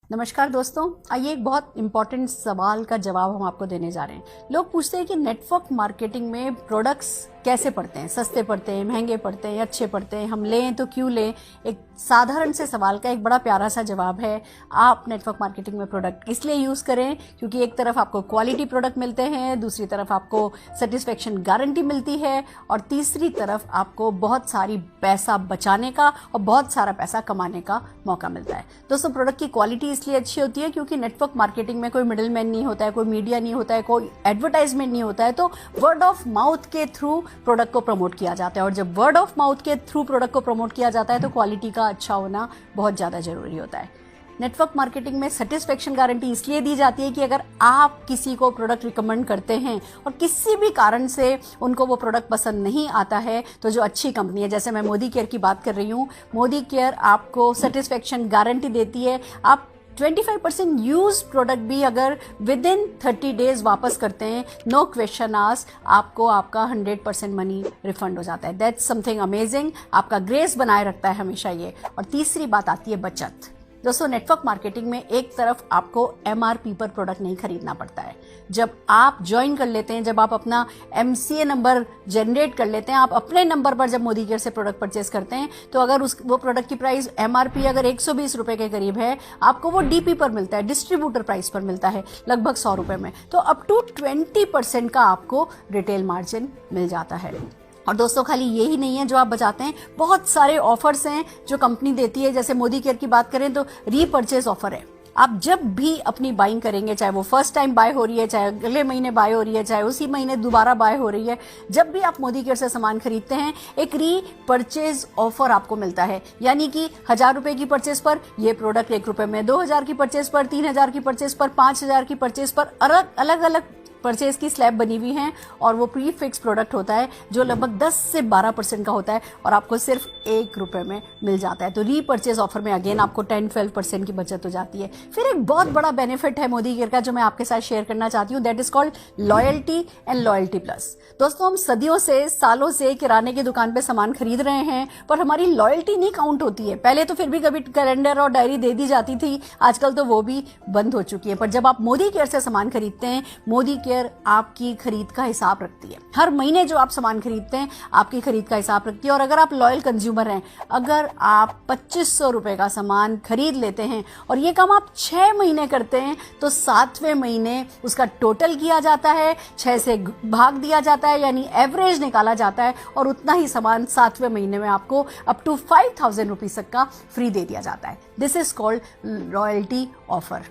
नमस्कार दोस्तों, आइए एक बहुत इंपॉर्टेंट सवाल का जवाब हम आपको देने जा रहे हैं। लोग पूछते हैं कि नेटवर्क मार्केटिंग में प्रोडक्ट्स कैसे पड़ते हैं, सस्ते पड़ते हैं, महंगे पड़ते हैं, अच्छे पड़ते हैं, हम लें तो क्यों लें। एक साधारण से सवाल का एक बड़ा प्यारा सा जवाब है। आप नेटवर्क मार्केटिंग में प्रोडक्ट इसलिए यूज़ करें क्योंकि एक तरफ आपको क्वालिटी प्रोडक्ट मिलते हैं, दूसरी तरफ आपको सेटिस्फेक्शन गारंटी मिलती है और तीसरी तरफ आपको बहुत सारी पैसा बचाने का और बहुत सारा पैसा कमाने का मौका मिलता है। दोस्तों, प्रोडक्ट की क्वालिटी इसलिए अच्छी होती है क्योंकि नेटवर्क मार्केटिंग में कोई मिडिल मैन नहीं होता है, कोई मीडिया नहीं होता है, कोई एडवर्टाइजमेंट नहीं होता है, तो वर्ड ऑफ माउथ के थ्रू प्रोडक्ट को प्रमोट किया जाता है। और जब वर्ड ऑफ माउथ के थ्रू प्रोडक्ट को प्रमोट किया जाता है तो क्वालिटी का अच्छा होना बहुत ज़्यादा जरूरी होता है। नेटवर्क मार्केटिंग में सेटिस्फेक्शन गारंटी इसलिए दी जाती है कि अगर आप किसी को प्रोडक्ट रिकमेंड करते हैं और किसी भी कारण से उनको वो प्रोडक्ट पसंद नहीं आता है, तो जो अच्छी कंपनी है, जैसे मैं मोदी केयर की बात कर रही हूँ, मोदी केयर आपको सेटिस्फेक्शन गारंटी देती है। आप 25% यूज प्रोडक्ट भी अगर विद इन 30 डेज वापस करते हैं, नो क्वेश्चन आस्क, आपको आपका 100% मनी रिफंड हो जाता है। That's something amazing. आपका ग्रेस बनाए रखता है हमेशा ये। और तीसरी बात आती है बचत। दोस्तों, नेटवर्क मार्केटिंग में एक तरफ आपको MRP पर प्रोडक्ट नहीं खरीदना पड़ता है। जब आप ज्वाइन कर लेते हैं, जब आप अपना MCA नंबर जनरेट कर लेते हैं, आप अपने नंबर पर जब मोदी केयर से प्रोडक्ट परचेस करते हैं, तो अगर वो प्रोडक्ट की प्राइस MRP अगर 120 रुपए के करीब है, आपको वो DP पर मिलता है, डिस्ट्रीब्यूटर प्राइस पर मिलता है, लगभग 100 रुपए में। तो अप टू 20% का आपको रिटेल मार्जिन मिल जाता है। और दोस्तों, खाली यही नहीं है जो आप बचाते हैं, बहुत सारे ऑफर्स हैं जो कंपनी देती है। जैसे मोदी केयर की बात करें तो रीपर्चेज ऑफर है। आप जब भी अपनी बाइंग करेंगे, चाहे वो फर्स्ट टाइम बाय हो रही है, चाहे अगले महीने बाय हो रही है, चाहे उसी महीने दोबारा बाय हो रही है, जब भी आप मोदी केयर से सामान खरीदते हैं, एक रीपर्चेज ऑफर आपको मिलता है। यानी कि 1000 रुपए की परचेज पर ये प्रोडक्ट 1 रुपए में, 2000 की परचेज पर, 3000 की परचेज पर, 5000 की परचेज पर अलग अलग परचेज की स्लैब बनी हुई हैं और वो प्री फिक्स प्रोडक्ट होता है जो लगभग 10 से 12% का होता है और आपको सिर्फ 1 रुपए में मिल जाता है। तो रीपर्चेज ऑफर में अगेन आपको 10-12% की बचत हो जाती है। फिर एक बहुत बड़ा बेनिफिट है मोदी केयर का जो मैं आपके साथ शेयर करना चाहती हूँ, that is called loyalty and loyalty plus. दोस्तों, हम सदियों से, सालों से किराने की दुकान पे सामान खरीद रहे हैं, पर हमारी लॉयल्टी नहीं काउंट होती है। पहले तो फिर भी कभी कैलेंडर और डायरी दे दी जाती थी, आजकल तो वो भी बंद हो चुकी है। पर जब आप मोदी केयर से सामान खरीदते हैं, मोदी केयर आपकी खरीद का हिसाब रखती है। हर महीने जो आप सामान खरीदते हैं, आपकी खरीद का हिसाब रखती है। और अगर आप लॉयल कंज्यूमर हैं, अगर आप 2500 रुपए का सामान खरीद लेते हैं और ये काम आप 6 महीने करते हैं, तो 7वें महीने उसका टोटल किया जाता है, 6 से भाग दिया जाता है, यानी एवरेज निकाला जाता है और उतना ही सामान 7वें महीने में आपको अप टू 5000 रुपीज तक का फ्री दे दिया जाता है। This is called loyalty offer.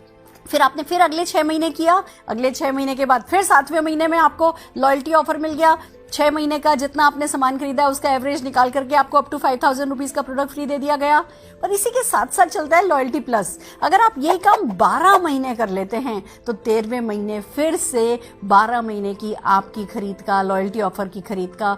फिर आपने फिर अगले 6 महीने किया, अगले 6 महीने के बाद फिर 7वें महीने में आपको लॉयल्टी ऑफर मिल गया। 6 महीने का जितना आपने सामान खरीदा है उसका एवरेज निकाल करके आपको अप टू 5000 रुपीज का प्रोडक्ट फ्री दे दिया गया। और इसी के साथ साथ चलता है लॉयल्टी प्लस। अगर आप यही काम 12 महीने कर लेते हैं तो 13वें महीने फिर से 12 महीने की आपकी खरीद का, लॉयल्टी ऑफर की खरीद का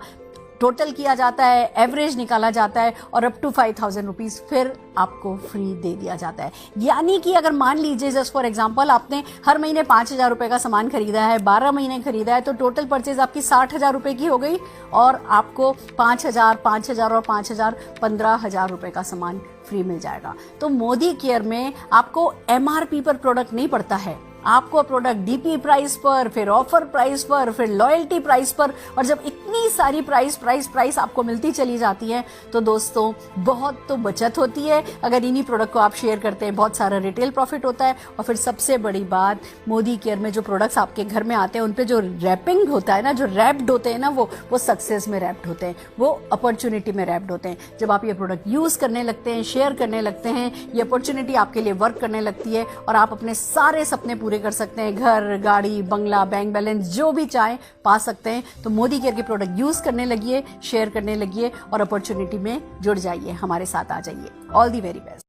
टोटल किया जाता है, एवरेज निकाला जाता है और अप टू 5000 रुपीज फिर आपको फ्री दे दिया जाता है। यानी कि अगर मान लीजिए जस्ट फॉर एग्जांपल आपने हर महीने 5000 रुपए का सामान खरीदा है, 12 महीने खरीदा है, तो टोटल परचेज आपकी 60,000 रुपए की हो गई और आपको 5000, 5000 और 5000 15,000 रुपए का सामान फ्री मिल जाएगा। तो मोदी केयर में आपको MRP पर प्रोडक्ट नहीं पड़ता है, आपको प्रोडक्ट DP प्राइस पर, फिर ऑफर प्राइस पर, फिर लॉयल्टी प्राइस पर। और जब इतनी सारी प्राइस आपको मिलती चली जाती है तो दोस्तों बहुत तो बचत होती है। अगर इन्हीं प्रोडक्ट को आप शेयर करते हैं, बहुत सारा रिटेल प्रॉफिट होता है। और फिर सबसे बड़ी बात, मोदी केयर में जो प्रोडक्ट्स आपके घर में आते हैं उन पे जो रैपिंग होता है ना, जो रैप्ड होते हैं ना, वो सक्सेस में रैप्ड होते हैं, वो अपॉर्चुनिटी में रैप्ड होते हैं। जब आप ये प्रोडक्ट यूज करने लगते हैं, शेयर करने लगते हैं, ये अपॉर्चुनिटी आपके लिए वर्क करने लगती है और आप अपने सारे सपने पूरे कर सकते हैं। घर, गाड़ी, बंगला, बैंक बैलेंस जो भी चाहे पा सकते हैं। तो मोदी केयर के प्रोडक्ट यूज करने लगिए, शेयर करने लगिए और अपॉर्चुनिटी में जुड़ जाइए, हमारे साथ आ जाइए। All the very best.